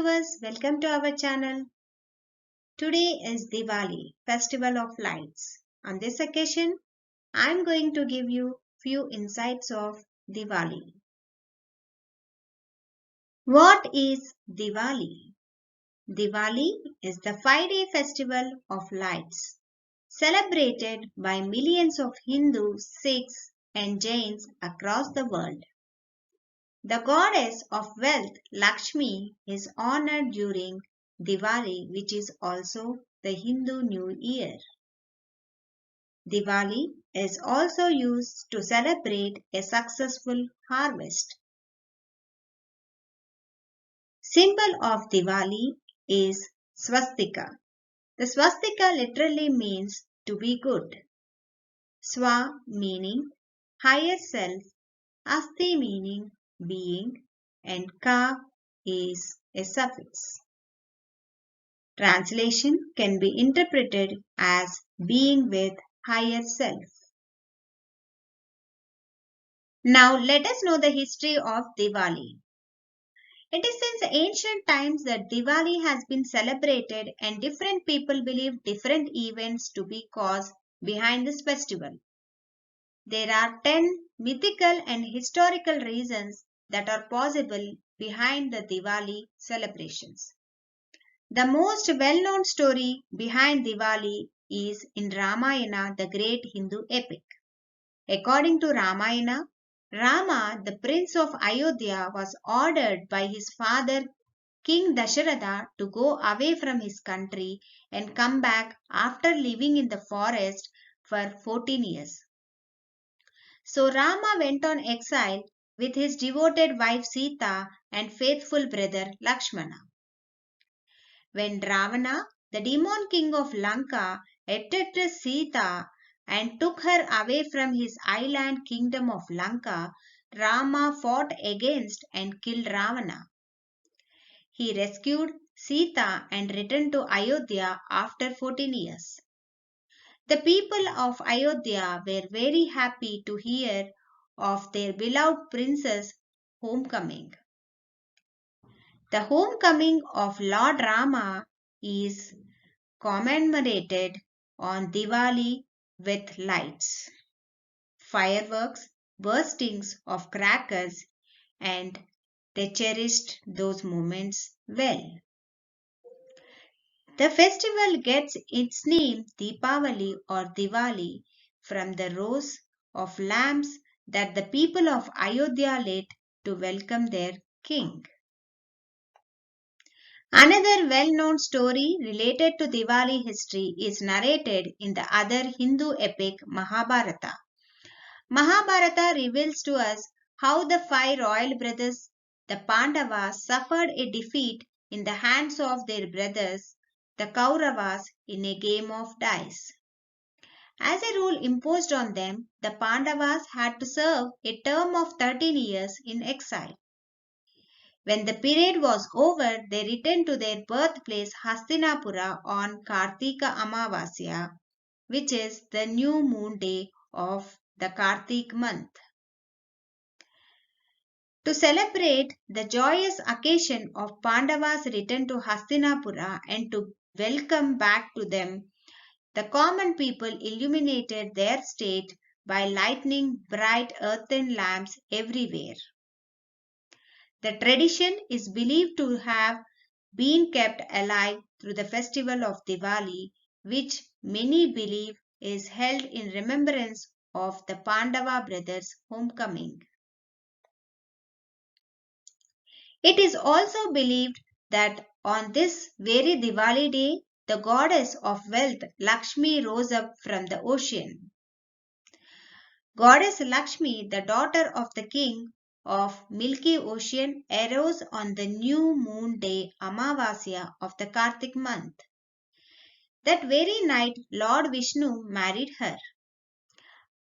viewers, welcome to our channel. Today is Diwali, Festival of Lights. On this occasion, I am going to give you few insights of Diwali. What is Diwali? Diwali is the 5-day festival of lights, celebrated by millions of Hindus, Sikhs and Jains across the world. The goddess of wealth, Lakshmi, is honored during Diwali, which is also the Hindu New Year. Diwali is also used to celebrate a successful harvest. Symbol of Diwali is swastika. The swastika literally means to be good. Swa meaning higher self, Asti meaning being, and Ka is a suffix. Translation can be interpreted as being with higher self. Now let us know the history of Diwali. It is since ancient times that Diwali has been celebrated and different people believe different events to be cause behind this festival. There are 10 mythical and historical reasons that are possible behind the Diwali celebrations. The most well-known story behind Diwali is in Ramayana, the great Hindu epic. According to Ramayana, Rama, the prince of Ayodhya, was ordered by his father King Dasharatha to go away from his country and come back after living in the forest for 14 years. So Rama went on exile with his devoted wife Sita and faithful brother Lakshmana. When Ravana, the demon king of Lanka, attacked Sita and took her away from his island kingdom of Lanka, Rama fought against and killed Ravana. He rescued Sita and returned to Ayodhya after 14 years. The people of Ayodhya were very happy to hear of their beloved princess' homecoming. The homecoming of Lord Rama is commemorated on Diwali with lights, fireworks, burstings of crackers, and they cherished those moments well. The festival gets its name Deepavali or Diwali from the rows of lamps that the people of Ayodhya lit to welcome their king. Another well-known story related to Diwali history is narrated in the other Hindu epic Mahabharata. Mahabharata reveals to us how the 5 royal brothers, the Pandavas, suffered a defeat in the hands of their brothers, the Kauravas, in a game of dice. As a rule imposed on them, the Pandavas had to serve a term of 13 years in exile. When the period was over, they returned to their birthplace Hastinapura on Kartika Amavasya, which is the new moon day of the Kartik month. To celebrate the joyous occasion of Pandava's return to Hastinapura and to welcome back to them, the common people illuminated their state by lighting bright earthen lamps everywhere. The tradition is believed to have been kept alive through the festival of Diwali, which many believe is held in remembrance of the Pandava brothers' homecoming. It is also believed that on this very Diwali day, the goddess of wealth Lakshmi rose up from the ocean. Goddess Lakshmi, the daughter of the king of Milky Ocean, arose on the new moon day Amavasya of the Kartik month. That very night, Lord Vishnu married her.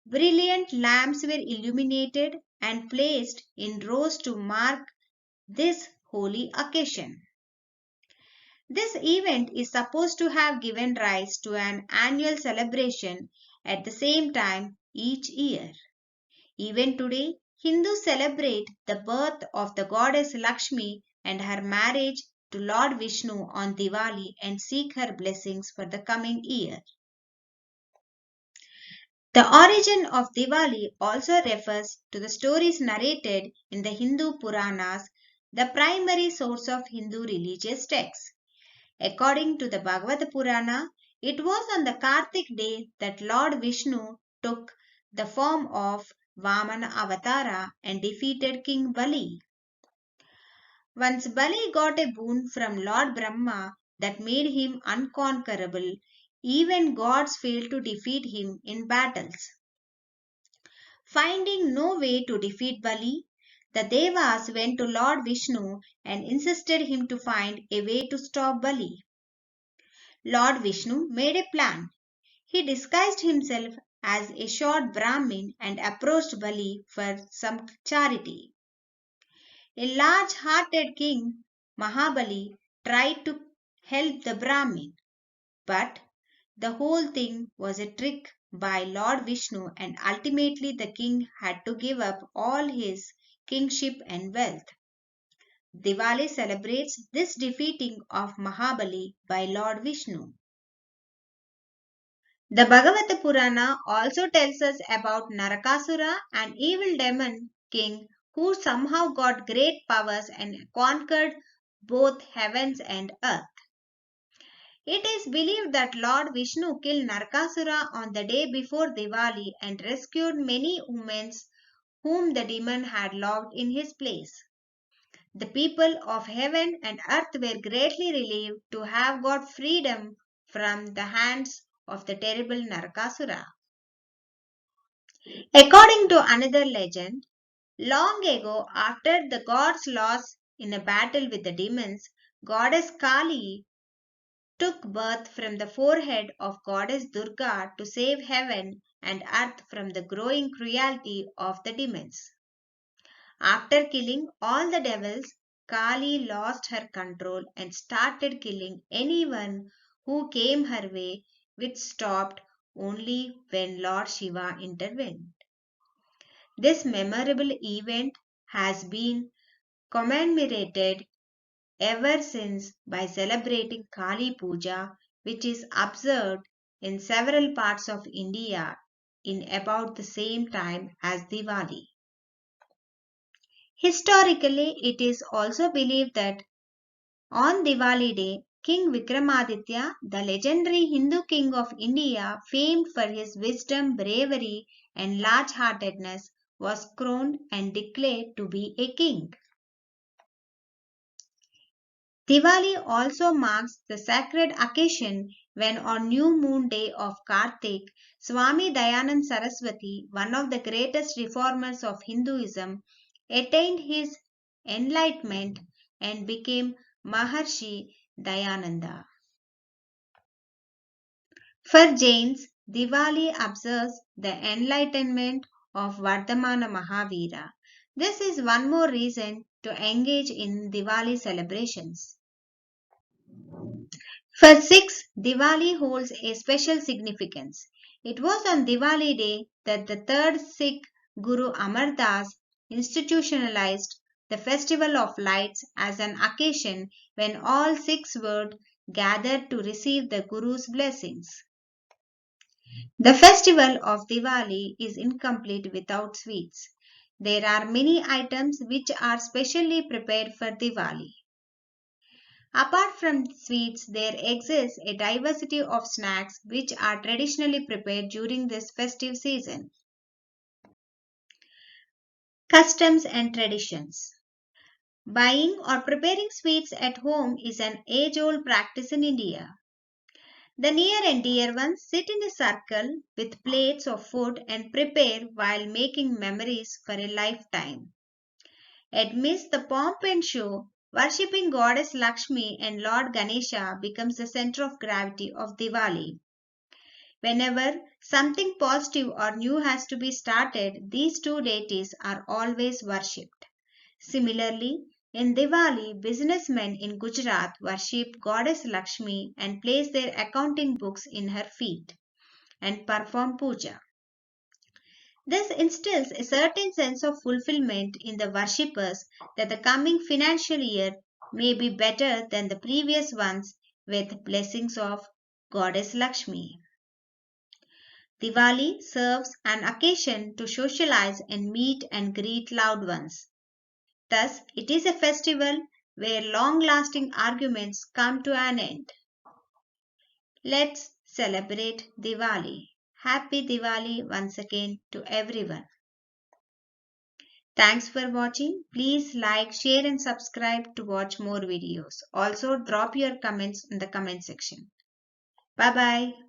Brilliant lamps were illuminated and placed in rows to mark this holy occasion. This event is supposed to have given rise to an annual celebration at the same time each year. Even today, Hindus celebrate the birth of the goddess Lakshmi and her marriage to Lord Vishnu on Diwali and seek her blessings for the coming year. The origin of Diwali also refers to the stories narrated in the Hindu Puranas, the primary source of Hindu religious texts. According to the Bhagavad Purana, it was on the Kartik day that Lord Vishnu took the form of Vamana Avatara and defeated King Bali. Once Bali got a boon from Lord Brahma that made him unconquerable, even gods failed to defeat him in battles. Finding no way to defeat Bali, the Devas went to Lord Vishnu and insisted him to find a way to stop Bali. Lord Vishnu made a plan. He disguised himself as a short Brahmin and approached Bali for some charity. A large-hearted king, Mahabali, tried to help the Brahmin, but the whole thing was a trick by Lord Vishnu, and ultimately the king had to give up all his kingship and wealth. Diwali celebrates this defeating of Mahabali by Lord Vishnu. The Bhagavata Purana also tells us about Narakasura, an evil demon king who somehow got great powers and conquered both heavens and earth. It is believed that Lord Vishnu killed Narakasura on the day before Diwali and rescued many women whom the demon had locked in his place. The people of heaven and earth were greatly relieved to have got freedom from the hands of the terrible Narakasura. According to another legend, long ago, after the gods lost in a battle with the demons, goddess Kali took birth from the forehead of goddess Durga to save heaven and earth from the growing cruelty of the demons. After killing all the devils, Kali lost her control and started killing anyone who came her way, which stopped only when Lord Shiva intervened. This memorable event has been commemorated ever since by celebrating Kali Puja, which is observed in several parts of India in about the same time as Diwali. Historically, it is also believed that on Diwali day, King Vikramaditya, the legendary Hindu king of India, famed for his wisdom, bravery, and large heartedness, was crowned and declared to be a king. Diwali also marks the sacred occasion when on new moon day of Kartik, Swami Dayanand Saraswati, one of the greatest reformers of Hinduism, attained his enlightenment and became Maharshi Dayananda. For Jains, Diwali observes the enlightenment of Vardhamana Mahavira. This is one more reason to engage in Diwali celebrations. For Sikhs, Diwali holds a special significance. It was on Diwali day that the third Sikh Guru Amar Das institutionalized the Festival of Lights as an occasion when all Sikhs would gather to receive the Guru's blessings. The festival of Diwali is incomplete without sweets. There are many items which are specially prepared for Diwali. Apart from sweets, there exists a diversity of snacks which are traditionally prepared during this festive season. Customs and traditions. Buying or preparing sweets at home is an age-old practice in India. The near and dear ones sit in a circle with plates of food and prepare while making memories for a lifetime. Amidst the pomp and show, worshipping goddess Lakshmi and Lord Ganesha becomes the center of gravity of Diwali. Whenever something positive or new has to be started, these two deities are always worshipped. Similarly, in Diwali, businessmen in Gujarat worship goddess Lakshmi and place their accounting books in her feet and perform puja. This instills a certain sense of fulfillment in the worshippers that the coming financial year may be better than the previous ones with blessings of Goddess Lakshmi. Diwali serves an occasion to socialize and meet and greet loved ones. Thus, it is a festival where long lasting arguments come to an end. Let's celebrate Diwali. Happy Diwali once again to everyone. Thanks for watching. Please like, share and subscribe to watch more videos. Also drop your comments in the comment section. Bye bye.